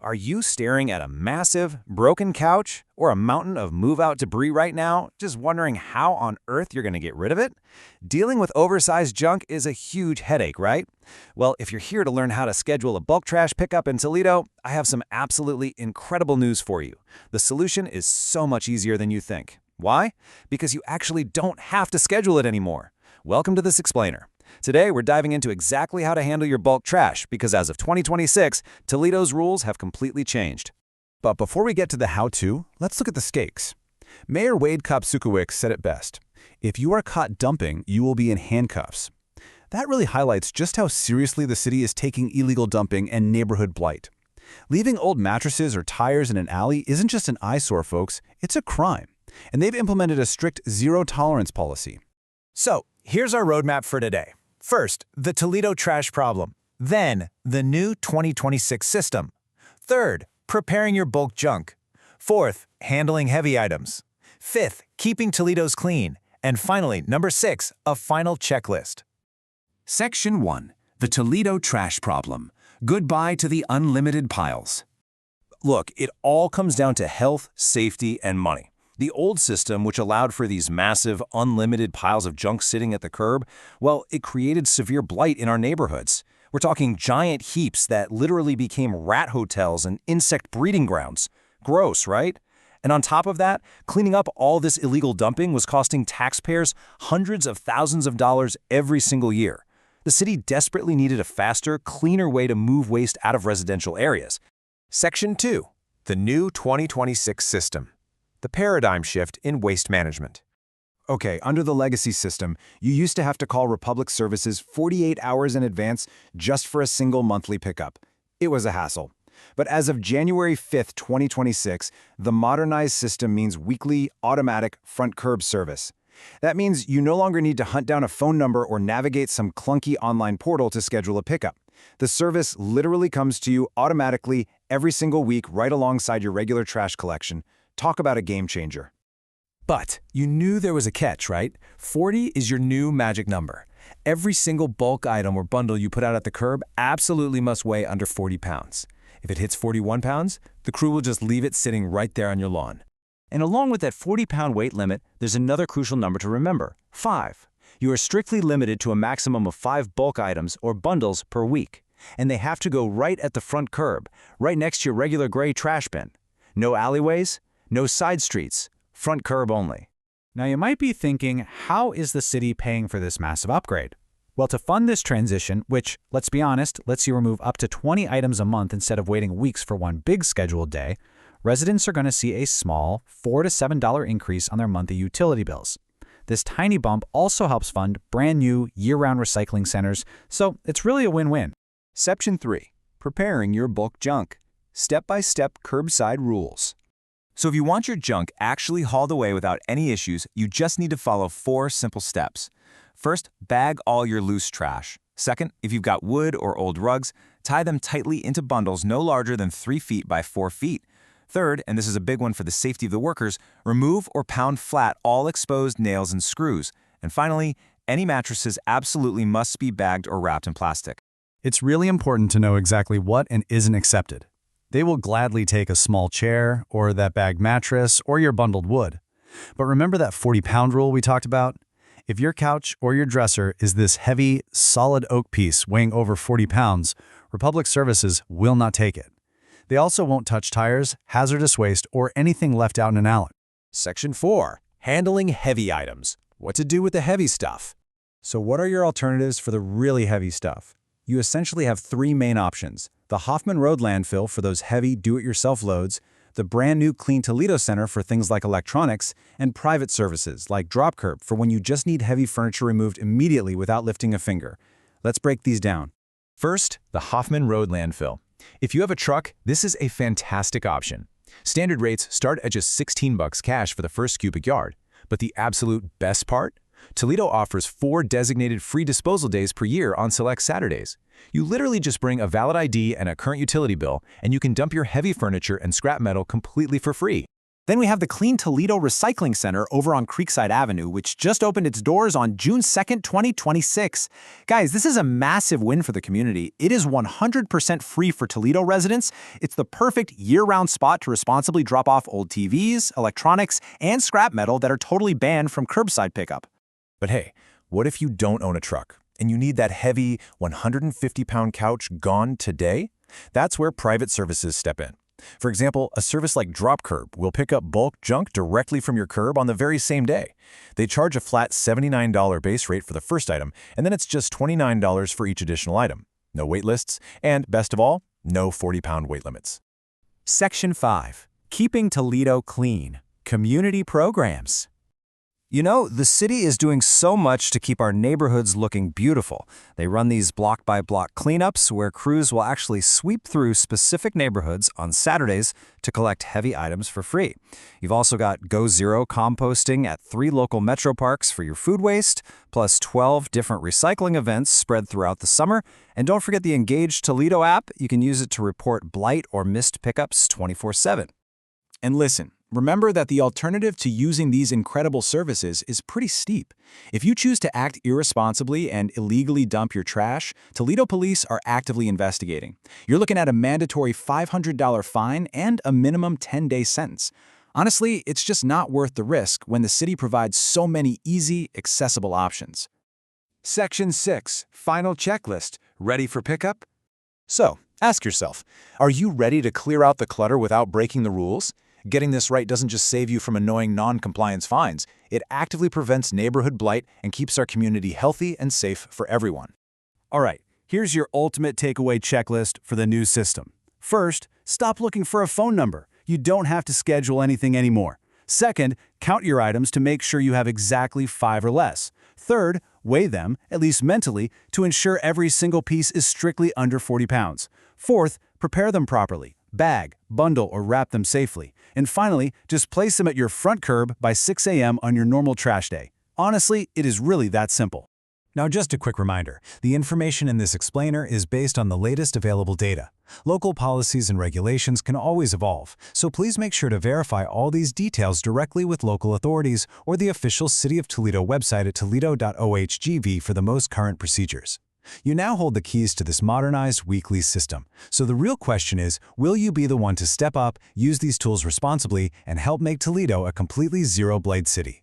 Are you staring at a massive, broken couch or a mountain of move-out debris right now, just wondering how on earth you're going to get rid of it? Dealing with oversized junk is a huge headache, right? Well, if you're here to learn how to schedule a bulk trash pickup in Toledo, I have some absolutely incredible news for you. The solution is so much easier than you think. Why? Because you actually don't have to schedule it anymore. Welcome to this explainer. Today, we're diving into exactly how to handle your bulk trash because as of 2026, Toledo's rules have completely changed. But before we get to the how-to, let's look at the stakes. Mayor Wade Kopsukowicz said it best. If you are caught dumping, you will be in handcuffs. That really highlights just how seriously the city is taking illegal dumping and neighborhood blight. Leaving old mattresses or tires in an alley isn't just an eyesore, folks. It's a crime. And they've implemented a strict zero-tolerance policy. So, here's our roadmap for today. First, the Toledo trash problem. Then, the new 2026 system. Third, preparing your bulk junk. Fourth, handling heavy items. Fifth, keeping Toledo's clean. And finally, number 6, a final checklist. Section 1. The Toledo trash problem. Goodbye to the unlimited piles. Look, it all comes down to health, safety, and money. The old system, which allowed for these massive, unlimited piles of junk sitting at the curb, well, it created severe blight in our neighborhoods. We're talking giant heaps that literally became rat hotels and insect breeding grounds. Gross, right? And on top of that, cleaning up all this illegal dumping was costing taxpayers hundreds of thousands of dollars every single year. The city desperately needed a faster, cleaner way to move waste out of residential areas. Section 2. The new 2026 system. The paradigm shift in waste management. Okay, under the legacy system, you used to have to call Republic Services 48 hours in advance just for a single monthly pickup. It was a hassle. But as of January 5th, 2026, the modernized system means weekly, automatic, front curb service. That means you no longer need to hunt down a phone number or navigate some clunky online portal to schedule a pickup. The service literally comes to you automatically every single week right alongside your regular trash collection. Talk about a game changer. But you knew there was a catch, right? 40 is your new magic number. Every single bulk item or bundle you put out at the curb absolutely must weigh under 40 pounds. If it hits 41 pounds, the crew will just leave it sitting right there on your lawn. And along with that 40-pound weight limit, there's another crucial number to remember, 5. You are strictly limited to a maximum of 5 bulk items or bundles per week. And they have to go right at the front curb, right next to your regular gray trash bin. No alleyways, no side streets, front curb only. Now you might be thinking, how is the city paying for this massive upgrade? Well, to fund this transition, which, let's be honest, lets you remove up to 20 items a month instead of waiting weeks for one big scheduled day, residents are going to see a small $4 to $7 increase on their monthly utility bills. This tiny bump also helps fund brand new year-round recycling centers, so it's really a win-win. Section 3. Preparing your bulk junk. Step-by-step curbside rules. So if you want your junk actually hauled away without any issues, you just need to follow 4 simple steps. First, bag all your loose trash. Second, if you've got wood or old rugs, tie them tightly into bundles no larger than 3 feet by 4 feet. Third, and this is a big one for the safety of the workers, remove or pound flat all exposed nails and screws. And finally, any mattresses absolutely must be bagged or wrapped in plastic. It's really important to know exactly what and isn't accepted. They will gladly take a small chair, or that bagged mattress, or your bundled wood. But remember that 40-pound rule we talked about? If your couch or your dresser is this heavy, solid oak piece weighing over 40 pounds, Republic Services will not take it. They also won't touch tires, hazardous waste, or anything left out in an alley. Section 4. Handling heavy items. What to do with the heavy stuff. So what are your alternatives for the really heavy stuff? You essentially have 3 main options. The Hoffman Road landfill for those heavy do-it-yourself loads, the brand new Clean Toledo Center for things like electronics, and private services like Drop Curb for when you just need heavy furniture removed immediately without lifting a finger. Let's break these down. First, the Hoffman Road landfill. If you have a truck, this is a fantastic option. Standard rates start at just $16 cash for the first cubic yard. But the absolute best part? Toledo offers 4 designated free disposal days per year on select Saturdays. You literally just bring a valid ID and a current utility bill, and you can dump your heavy furniture and scrap metal completely for free. Then we have the Clean Toledo Recycling Center over on Creekside Avenue, which just opened its doors on June 2nd, 2026. Guys, this is a massive win for the community. It is 100% free for Toledo residents. It's the perfect year-round spot to responsibly drop off old TVs, electronics, and scrap metal that are totally banned from curbside pickup. But hey, what if you don't own a truck and you need that heavy 150-pound couch gone today? That's where private services step in. For example, a service like Drop Curb will pick up bulk junk directly from your curb on the very same day. They charge a flat $79 base rate for the first item, and then it's just $29 for each additional item. No wait lists, and best of all, no 40-pound weight limits. Section 5. Keeping Toledo Clean. Community Programs. You know, the city is doing so much to keep our neighborhoods looking beautiful. They run these block-by-block cleanups where crews will actually sweep through specific neighborhoods on Saturdays to collect heavy items for free. You've also got Go Zero composting at 3 local metro parks for your food waste, plus 12 different recycling events spread throughout the summer. And don't forget the Engage Toledo app. You can use it to report blight or missed pickups 24/7. And listen, remember that the alternative to using these incredible services is pretty steep. If you choose to act irresponsibly and illegally dump your trash, Toledo police are actively investigating. You're looking at a mandatory $500 fine and a minimum 10-day sentence. Honestly, it's just not worth the risk when the city provides so many easy, accessible options. Section 6. Final checklist. Ready for pickup? So, ask yourself, are you ready to clear out the clutter without breaking the rules? Getting this right doesn't just save you from annoying non-compliance fines, it actively prevents neighborhood blight and keeps our community healthy and safe for everyone. All right, here's your ultimate takeaway checklist for the new system. First, stop looking for a phone number. You don't have to schedule anything anymore. Second, count your items to make sure you have exactly 5 or less. Third, weigh them, at least mentally, to ensure every single piece is strictly under 40 pounds. Fourth, prepare them properly. Bag, bundle, or wrap them safely. And finally, just place them at your front curb by 6 a.m. on your normal trash day. Honestly, it is really that simple. Now, just a quick reminder, the information in this explainer is based on the latest available data. Local policies and regulations can always evolve, so please make sure to verify all these details directly with local authorities or the official City of Toledo website at toledo.ohgv for the most current procedures. You now hold the keys to this modernized weekly system. So the real question is, will you be the one to step up, use these tools responsibly, and help make Toledo a completely zero-blight city?